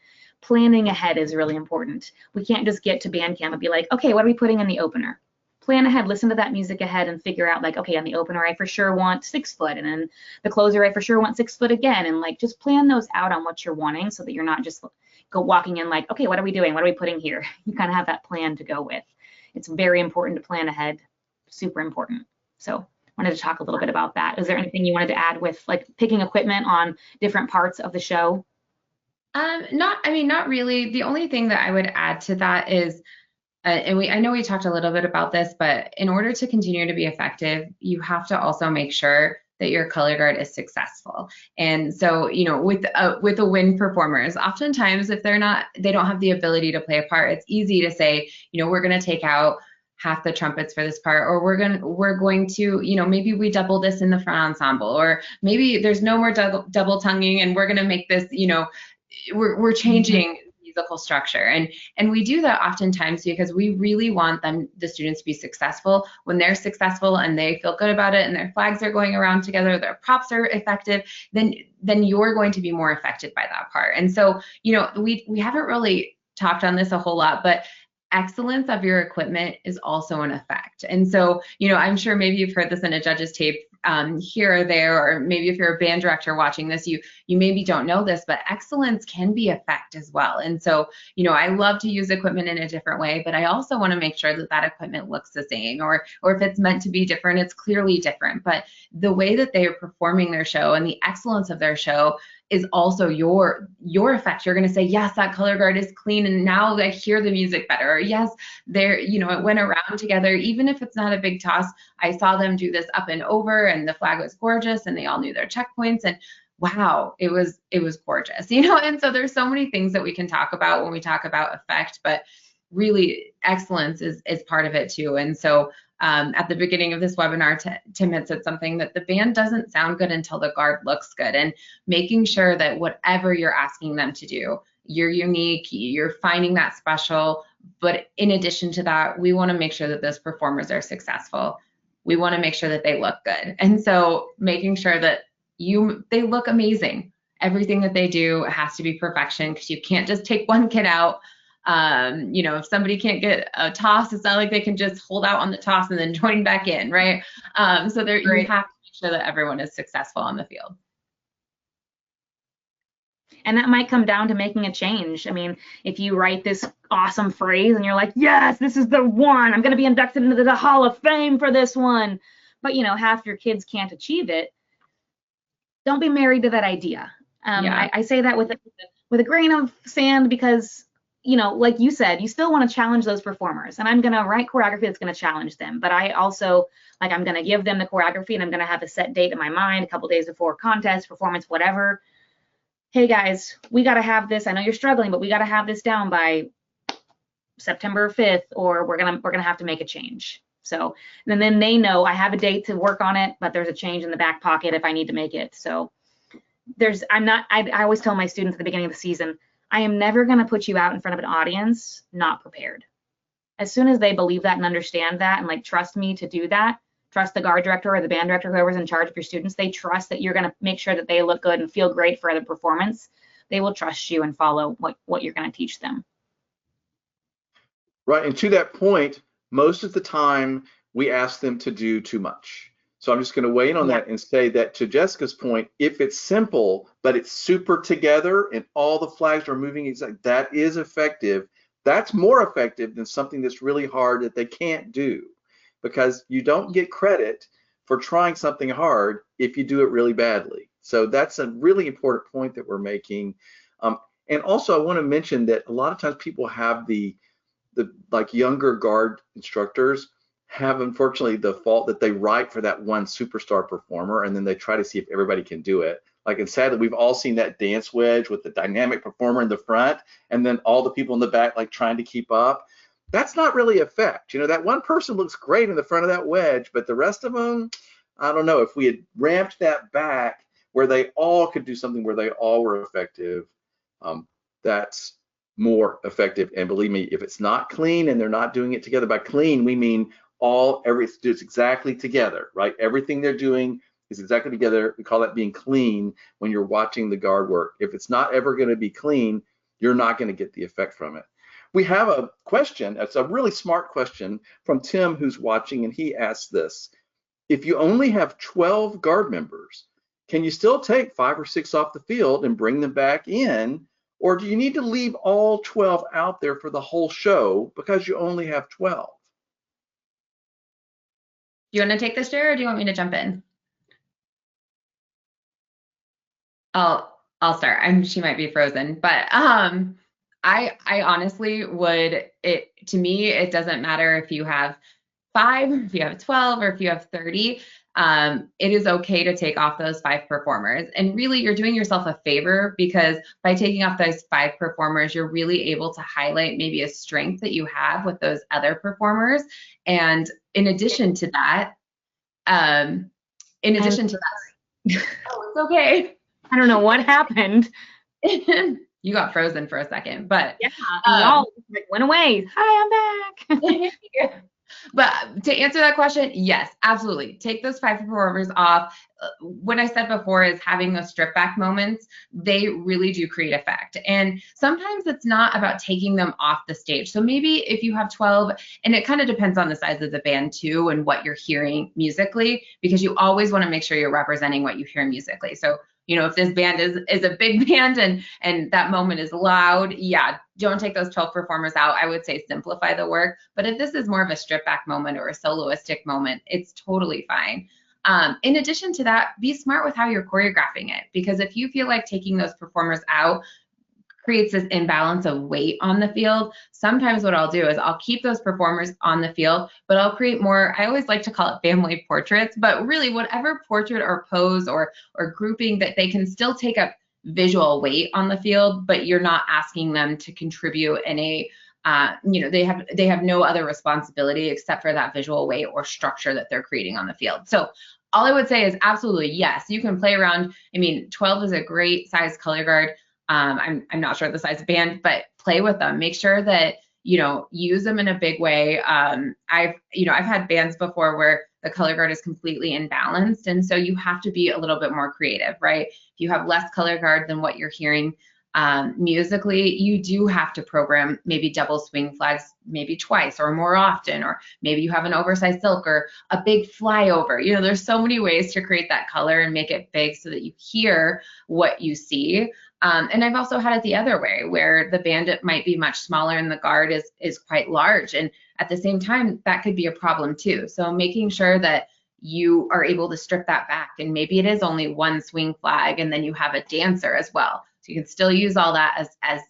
is really important. We can't just get to band camp and be like, okay, what are we putting in the opener? Plan ahead, listen to that music ahead and figure out like, okay, on the opener, I for sure want 6 foot, and then the closer, I for sure want 6 foot again. And like, just plan those out on what you're wanting so that you're not just walking in like, okay, what are we doing? What are we putting here? You kind of have that plan to go with. It's very important to plan ahead. Super important. So wanted to talk a little bit about that. Is there anything you wanted to add with like picking equipment on different parts of the show? Not really. The only thing that I would add to that is, I know we talked a little bit about this, but in order to continue to be effective, you have to also make sure that your color guard is successful. And so, with the wind performers, oftentimes if they don't have the ability to play a part, it's easy to say, we're going to take out half the trumpets for this part, or we're going to, maybe we double this in the front ensemble, or maybe there's no more double tonguing and we're going to make this, we're changing musical structure. And we do that oftentimes because we really want the students to be successful. When they're successful and they feel good about it and their flags are going around together, their props are effective, then you're going to be more affected by that part. And so, we haven't really talked on this a whole lot, but excellence of your equipment is also an effect. And so, I'm sure maybe you've heard this in a judge's tape here or there, or maybe if you're a band director watching this, you maybe don't know this, but excellence can be effect as well. And so, I love to use equipment in a different way, but I also want to make sure that equipment looks the same, or if it's meant to be different, it's clearly different. But the way that they are performing their show and the excellence of their show is also your effect. You're going to say, yes, that color guard is clean, and now I hear the music better. Or yes, there, it went around together. Even if it's not a big toss, I saw them do this up and over, and the flag was gorgeous, and they all knew their checkpoints, and wow, it was gorgeous, And so there's so many things that we can talk about when we talk about effect, but really excellence is part of it too. And so at the beginning of this webinar, Tim had said something that the band doesn't sound good until the guard looks good, and making sure that whatever you're asking them to do, you're unique, you're finding that special. But in addition to that, we want to make sure that those performers are successful. We want to make sure that they look good. And so making sure that they look amazing. Everything that they do has to be perfection, because you can't just take one kid out. If somebody can't get a toss, it's not like they can just hold out on the toss and then join back in, right? So there, you have to make sure that everyone is successful on the field. And that might come down to making a change. I mean, if you write this awesome phrase and you're like, yes, this is the one, I'm going to be inducted into the Hall of Fame for this one, but half your kids can't achieve it, don't be married to that idea. I say that with a grain of sand, because like you said, you still want to challenge those performers, and I'm going to write choreography that's going to challenge them. But I also, I'm going to give them the choreography, and I'm going to have a set date in my mind a couple days before contest, performance, whatever. Hey guys, we got to have this. I know you're struggling, but we got to have this down by September 5th, or we're going to have to make a change. So, and then they know I have a date to work on it, but there's a change in the back pocket if I need to make it. So I always tell my students at the beginning of the season, I am never going to put you out in front of an audience not prepared. As soon as they believe that and understand that and trust me to do that, trust the guard director or the band director, whoever's in charge of your students, they trust that you're going to make sure that they look good and feel great for the performance. They will trust you and follow what you're going to teach them. Right, and to that point, most of the time we ask them to do too much. So I'm just going to weigh in on that and say that, to Jessica's point, if it's simple, but it's super together and all the flags are moving exactly, that is effective. That's more effective than something that's really hard that they can't do, because you don't get credit for trying something hard if you do it really badly. So that's a really important point that we're making. And also I want to mention that a lot of times people have the younger guard instructors have, unfortunately, the fault that they write for that one superstar performer, and then they try to see if everybody can do it. And sadly, we've all seen that dance wedge with the dynamic performer in the front, and then all the people in the back trying to keep up. That's not really effect. That one person looks great in the front of that wedge, but the rest of them, I don't know. If we had ramped that back where they all could do something where they all were effective, that's more effective. And believe me, if it's not clean and they're not doing it together, by clean we mean it's exactly together, right? Everything they're doing is exactly together. We call that being clean when you're watching the guard work. If it's not ever going to be clean, you're not going to get the effect from it. We have a question. It's a really smart question from Tim, who's watching, and he asks this: if you only have 12 guard members, can you still take 5 or 6 off the field and bring them back in? Or do you need to leave all 12 out there for the whole show because you only have 12? Do you want to take this, Jara, or do you want me to jump in? I'll start. She might be frozen, but I honestly would. To me, it doesn't matter if you have 5, if you have 12, or if you have 30. It is okay to take off those 5 performers. And really, you're doing yourself a favor, because by taking off those 5 performers, you're really able to highlight maybe a strength that you have with those other performers. And in addition to that, oh, it's okay. I don't know what happened. You got frozen for a second, but yeah, y'all went away. Hi, I'm back. But to answer that question, yes, absolutely. Take those 5 performers off. What I said before is having those strip back moments, they really do create effect. And sometimes it's not about taking them off the stage. So maybe if you have 12, and it kind of depends on the size of the band too and what you're hearing musically, because you always want to make sure you're representing what you hear musically. So if this band is a big band and that moment is loud, yeah, don't take those 12 performers out. I would say simplify the work. But if this is more of a strip back moment or a soloistic moment, it's totally fine. In addition to that, be smart with how you're choreographing it, because if you feel like taking those performers out creates this imbalance of weight on the field, sometimes what I'll do is I'll keep those performers on the field, but I'll create more, I always like to call it family portraits, but really whatever portrait or pose or grouping that they can still take up visual weight on the field, but you're not asking them to contribute in a they have no other responsibility except for that visual weight or structure that they're creating on the field. So all I would say is absolutely yes, you can play around. I mean, 12 is a great size color guard. I'm not sure the size of band, but play with them. Make sure that, use them in a big way. I've had bands before where the color guard is completely imbalanced. And so you have to be a little bit more creative, right? If you have less color guard than what you're hearing musically, you do have to program maybe double swing flags, maybe twice or more often, or maybe you have an oversized silk or a big flyover. There's so many ways to create that color and make it big so that you hear what you see. And I've also had it the other way, where the band might be much smaller and the guard is quite large. And at the same time, that could be a problem too. So making sure that you are able to strip that back, and maybe it is only one swing flag and then you have a dancer as well. So you can still use all that as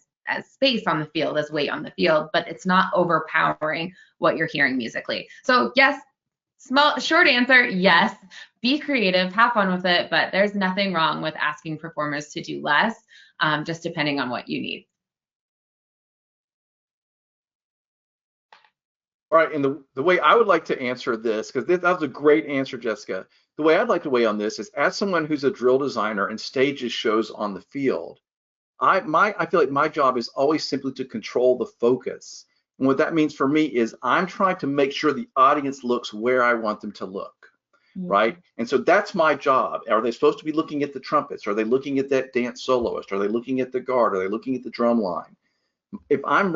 space on the field, as weight on the field, but it's not overpowering what you're hearing musically. So yes, short answer, yes, be creative, have fun with it, but there's nothing wrong with asking performers to do less, just depending on what you need. All right, and the way I would like to answer this, because that was a great answer, Jessica. The way I'd like to weigh on this is, as someone who's a drill designer and stages shows on the field, I feel like my job is always simply to control the focus. And what that means for me is I'm trying to make sure the audience looks where I want them to look, right? And so that's my job. Are they supposed to be looking at the trumpets? Are they looking at that dance soloist? Are they looking at the guard? Are they looking at the drum line? If I'm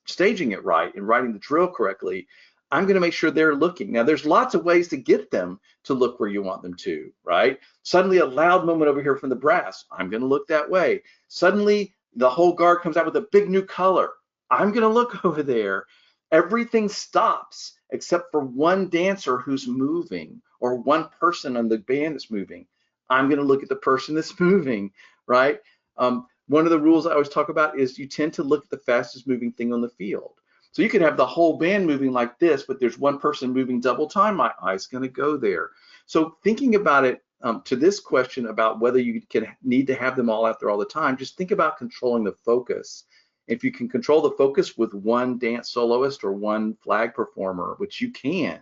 staging it right and writing the drill correctly, I'm going to make sure they're looking. Now, there's lots of ways to get them to look where you want them to, right? Suddenly a loud moment over here from the brass, I'm going to look that way. Suddenly the whole guard comes out with a big new color, I'm going to look over there. Everything stops except for one dancer who's moving, or one person on the band that's moving. I'm going to look at the person that's moving, right? One of the rules I always talk about is you tend to look at the fastest moving thing on the field. So you could have the whole band moving like this, but there's one person moving double time, my eye's going to go there. So thinking about it, to this question about whether you need to have them all out there all the time, just think about controlling the focus. If you can control the focus with one dance soloist or one flag performer, which you can,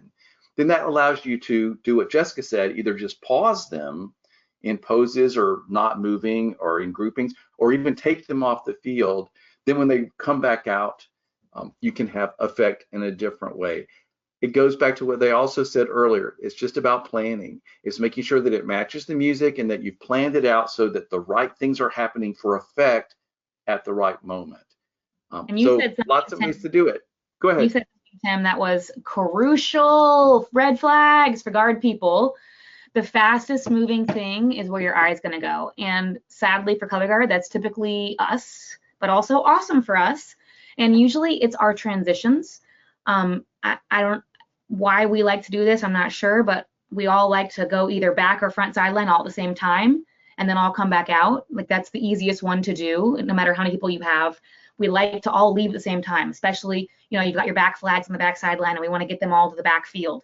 then that allows you to do what Jessica said, either just pause them in poses or not moving or in groupings, or even take them off the field. Then when they come back out, you can have effect in a different way. It goes back to what they also said earlier. It's just about planning. It's making sure that it matches the music and that you've planned it out so that the right things are happening for effect at the right moment. And you said lots of ways to do it. Go ahead. You said, Tim, that was crucial. Red flags for guard people. The fastest moving thing is where your eye is going to go. And sadly for color guard, that's typically us, but also awesome for us. And usually it's our transitions. I don't, why we like to do this, I'm not sure, but we all like to go either back or front sideline all at the same time and then all come back out. Like that's the easiest one to do, no matter how many people you have. We like to all leave at the same time, especially, you've got your back flags on the back sideline and we want to get them all to the back field.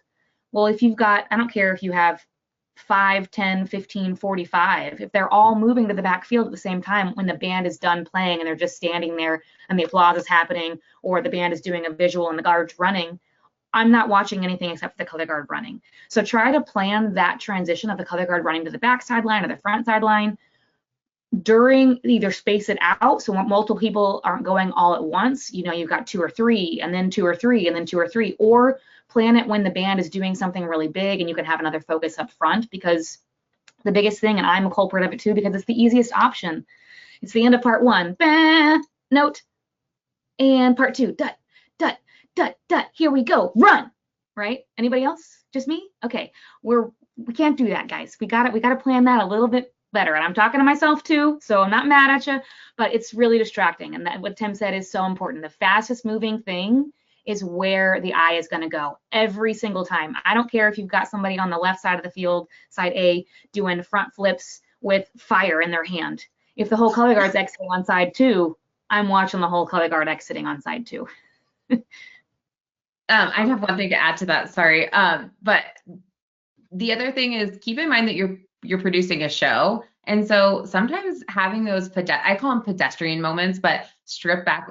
Well, if you've got, I don't care if you have 5, 10, 15, 45, if they're all moving to the back field at the same time when the band is done playing and they're just standing there and the applause is happening, or the band is doing a visual and the guard's running, I'm not watching anything except for the color guard running. So try to plan that transition of the color guard running to the back sideline or the front sideline during, either space it out so multiple people aren't going all at once. You've got 2 or 3 and then 2 or 3 and then 2 or 3, or plan it when the band is doing something really big and you can have another focus up front, because the biggest thing, and I'm a culprit of it too, because it's the easiest option. It's the end of part 1, bah, note, and part 2, dut, dut, dut, dut, here we go, run, right? Anybody else? Just me? Okay, we can't do that, guys. We gotta plan that a little bit better. And I'm talking to myself too, so I'm not mad at you, but it's really distracting. And that what Tim said is so important. The fastest moving thing is where the eye is going to go every single time. I don't care if you've got somebody on the left side of the field, side A, doing front flips with fire in their hand. If the whole color guard's exiting on side 2, I'm watching the whole color guard exiting on side 2. I have one thing to add to that, sorry. But the other thing is, keep in mind that you're producing a show. And so sometimes having those, I call them pedestrian moments, but strip back,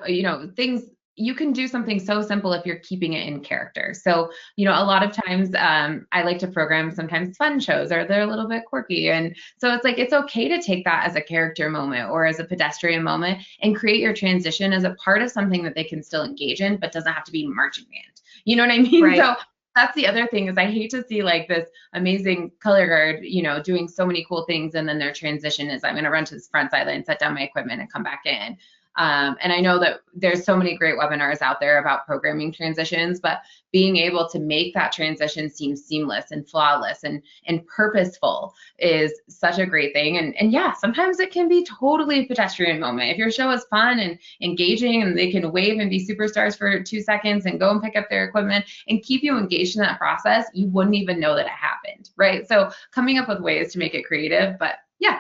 things, you can do something so simple if you're keeping it in character. So, a lot of times I like to program sometimes fun shows, or they're a little bit quirky. And so it's like, it's okay to take that as a character moment or as a pedestrian moment and create your transition as a part of something that they can still engage in, but doesn't have to be marching band. You know what I mean? Right. So that's the other thing, is I hate to see like this amazing color guard, doing so many cool things, and then their transition is, I'm going to run to this front sideline, set down my equipment, and come back in. And I know that there's so many great webinars out there about programming transitions, but being able to make that transition seem seamless and flawless and purposeful is such a great thing. And yeah, sometimes it can be totally a pedestrian moment. If your show is fun and engaging and they can wave and be superstars for 2 seconds and go and pick up their equipment and keep you engaged in that process, you wouldn't even know that it happened, right? So coming up with ways to make it creative, but yeah.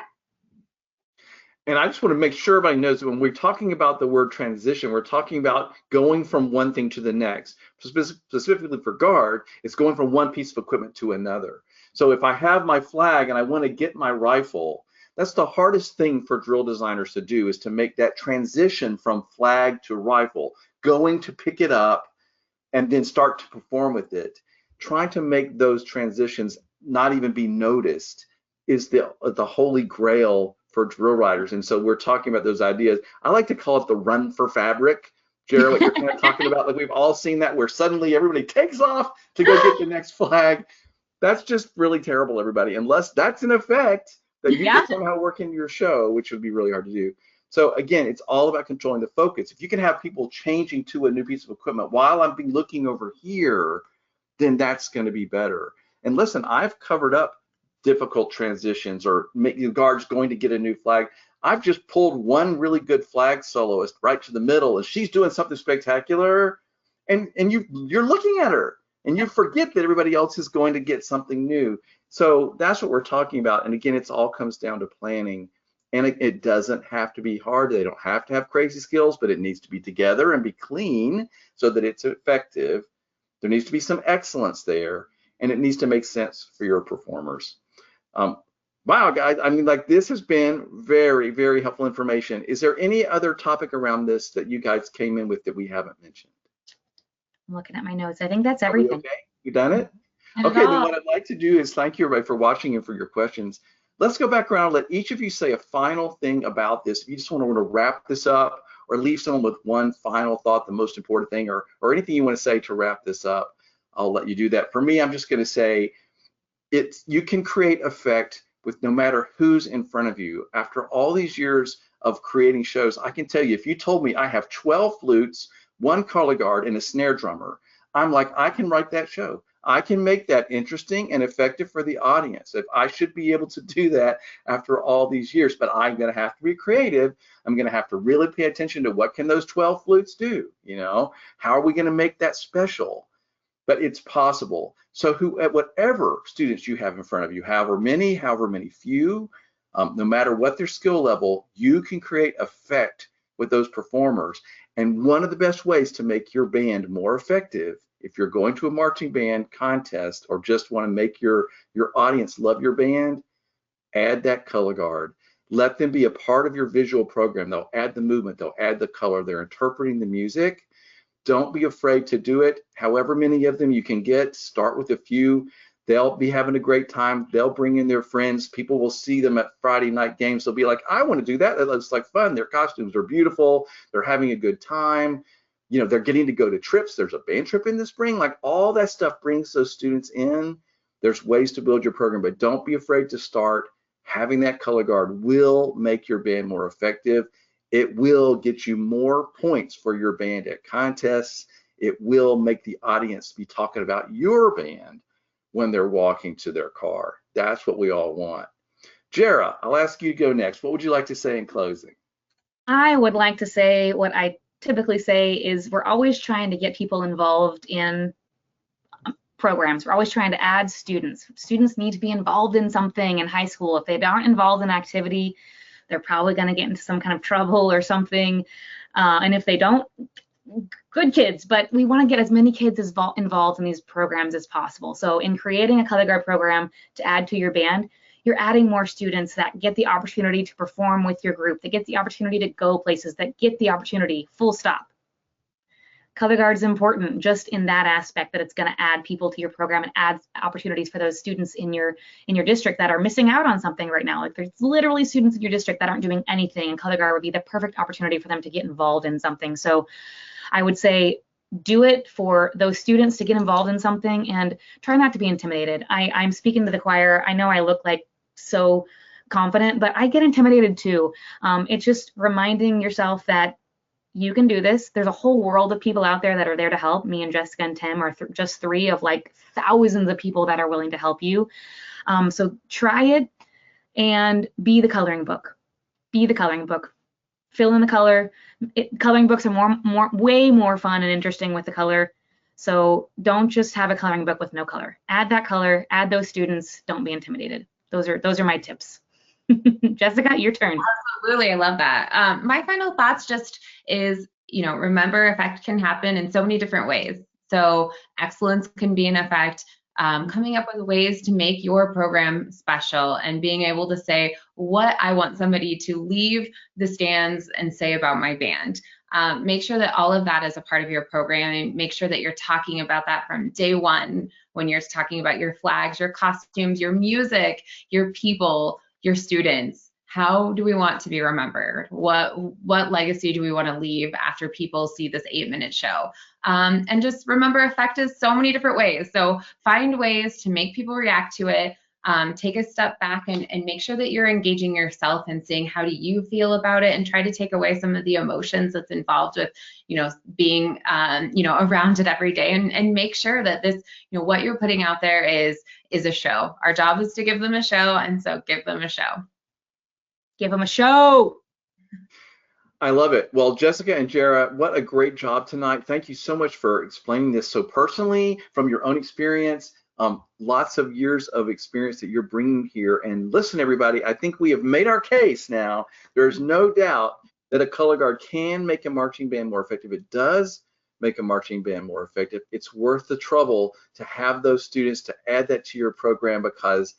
And I just want to make sure everybody knows that when we're talking about the word transition, we're talking about going from one thing to the next. Specifically for guard, it's going from one piece of equipment to another. So if I have my flag and I want to get my rifle, that's the hardest thing for drill designers to do, is to make that transition from flag to rifle, going to pick it up and then start to perform with it. Trying to make those transitions not even be noticed is the holy grail for drill riders. And so we're talking about those ideas. I like to call it the run for fabric. Jara, what you're kind of talking about, like we've all seen that, where suddenly everybody takes off to go get the next flag. That's just really terrible, everybody, unless that's an effect that you can somehow work in your show, which would be really hard to do. So again, it's all about controlling the focus. If you can have people changing to a new piece of equipment while I'm looking over here, then that's going to be better. And listen, I've covered up difficult transitions or the guard's going to get a new flag. I've just pulled one really good flag soloist right to the middle, and she's doing something spectacular, and you're looking at her and you forget that everybody else is going to get something new. So that's what we're talking about. And again, it all comes down to planning, and it doesn't have to be hard. They don't have to have crazy skills, but it needs to be together and be clean so that it's effective. There needs to be some excellence there, and it needs to make sense for your performers. Wow, guys, I mean, like, this has been very, very helpful information. Is there any other topic around this that you guys came in with that we haven't mentioned? I'm looking at my notes. I think that's everything. Okay, you done it? Okay, then what I'd like to do is thank you, everybody, for watching and for your questions. Let's go back around and let each of you say a final thing about this. If you just want to wrap this up, or leave someone with one final thought, the most important thing, or anything you want to say to wrap this up, I'll let you do that. For me, I'm just going to say, you can create effect with no matter who's in front of you. After all these years of creating shows, I can tell you, if you told me I have 12 flutes, 1 color guard, and a snare drummer, I'm like, I can write that show. I can make that interesting and effective for the audience. If I should be able to do that after all these years, but I'm going to have to be creative. I'm going to have to really pay attention to what can those 12 flutes do? How are we going to make that special? But it's possible. So whatever students you have in front of you, however many few, no matter what their skill level, you can create effect with those performers. And one of the best ways to make your band more effective, if you're going to a marching band contest or just want to make your audience love your band, add that color guard. Let them be a part of your visual program. They'll add the movement, they'll add the color, they're interpreting the music. Don't be afraid to do it. However many of them you can get, start with a few. They'll be having a great time. They'll bring in their friends. People will see them at Friday night games. They'll be like, I want to do that. That looks like fun. Their costumes are beautiful. They're having a good time. They're getting to go to trips. There's a band trip in the spring. Like, all that stuff brings those students in. There's ways to build your program, but don't be afraid to start. Having that color guard will make your band more effective. It will get you more points for your band at contests. It will make the audience be talking about your band when they're walking to their car. That's what we all want. Jara, I'll ask you to go next. What would you like to say in closing? I would like to say what I typically say is we're always trying to get people involved in programs. We're always trying to add students. Students need to be involved in something in high school. If they aren't involved in activity, they're probably going to get into some kind of trouble or something. And if they don't, good kids, but we want to get as many kids as involved in these programs as possible. So in creating a color guard program to add to your band, you're adding more students that get the opportunity to perform with your group, that get the opportunity to go places, that get the opportunity, full stop. Color guard is important just in that aspect, that it's going to add people to your program and add opportunities for those students in your district that are missing out on something right now. Like, there's literally students in your district that aren't doing anything, and color guard would be the perfect opportunity for them to get involved in something. So I would say do it for those students to get involved in something, and try not to be intimidated. I'm speaking to the choir. I know I look like so confident, but I get intimidated too. It's just reminding yourself that you can do this. There's a whole world of people out there that are there to help. Me and Jessica and Tim are just three of like thousands of people that are willing to help you. So try it and be the coloring book. Be the coloring book. Fill in the color. Coloring books are way more fun and interesting with the color. So don't just have a coloring book with no color. Add that color. Add those students. Don't be intimidated. Those are my tips. Jessica, your turn. Absolutely, I love that. My final thoughts just is, remember, effect can happen in so many different ways. So excellence can be an effect. Coming up with ways to make your program special and being able to say what I want somebody to leave the stands and say about my band. Make sure that all of that is a part of your programming. Make sure that you're talking about that from day one when you're talking about your flags, your costumes, your music, your people, your students. How do we want to be remembered? What legacy do we want to leave after people see this 8-minute show? And just remember, effect is so many different ways. So find ways to make people react to it. Take a step back and make sure that you're engaging yourself and saying, how do you feel about it? And try to take away some of the emotions that's involved with, being, around it every day, and make sure that this, what you're putting out there is a show. Our job is to give them a show. And so give them a show. Give them a show. I love it. Well, Jessica and Jara, what a great job tonight. Thank you so much for explaining this so personally from your own experience. Lots of years of experience that you're bringing here. And listen, everybody, I think we have made our case now. There's no doubt that a color guard can make a marching band more effective. It does make a marching band more effective. It's worth the trouble to have those students, to add that to your program, because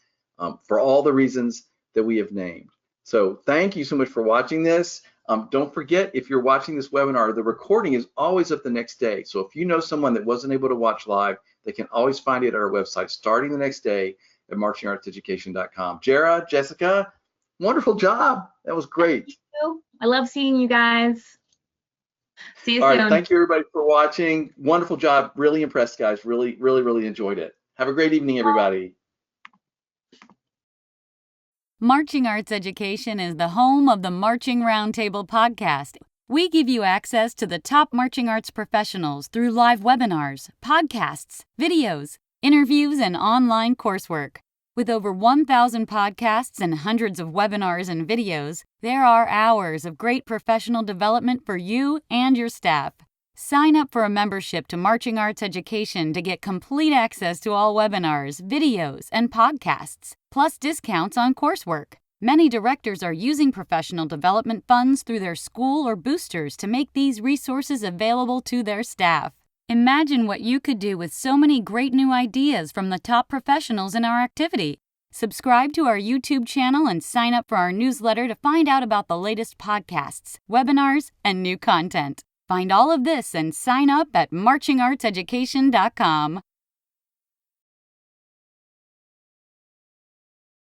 for all the reasons that we have named. So thank you so much for watching this. Don't forget, if you're watching this webinar, the recording is always up the next day. So if you know someone that wasn't able to watch live, they can always find it at our website starting the next day at marchingartseducation.com. Jara, Jessica, wonderful job. That was great. Thank you. I love seeing you guys. See you All soon. right, thank you everybody for watching. Wonderful job. Really impressed, guys. Really, really, really enjoyed it. Have a great evening, everybody. Marching Arts Education is the home of the Marching Roundtable podcast. We give you access to the top marching arts professionals through live webinars, podcasts, videos, interviews, and online coursework. With over 1,000 podcasts and hundreds of webinars and videos, there are hours of great professional development for you and your staff. Sign up for a membership to Marching Arts Education to get complete access to all webinars, videos, and podcasts, plus discounts on coursework. Many directors are using professional development funds through their school or boosters to make these resources available to their staff. Imagine what you could do with so many great new ideas from the top professionals in our activity. Subscribe to our YouTube channel and sign up for our newsletter to find out about the latest podcasts, webinars, and new content. Find all of this and sign up at marchingartseducation.com.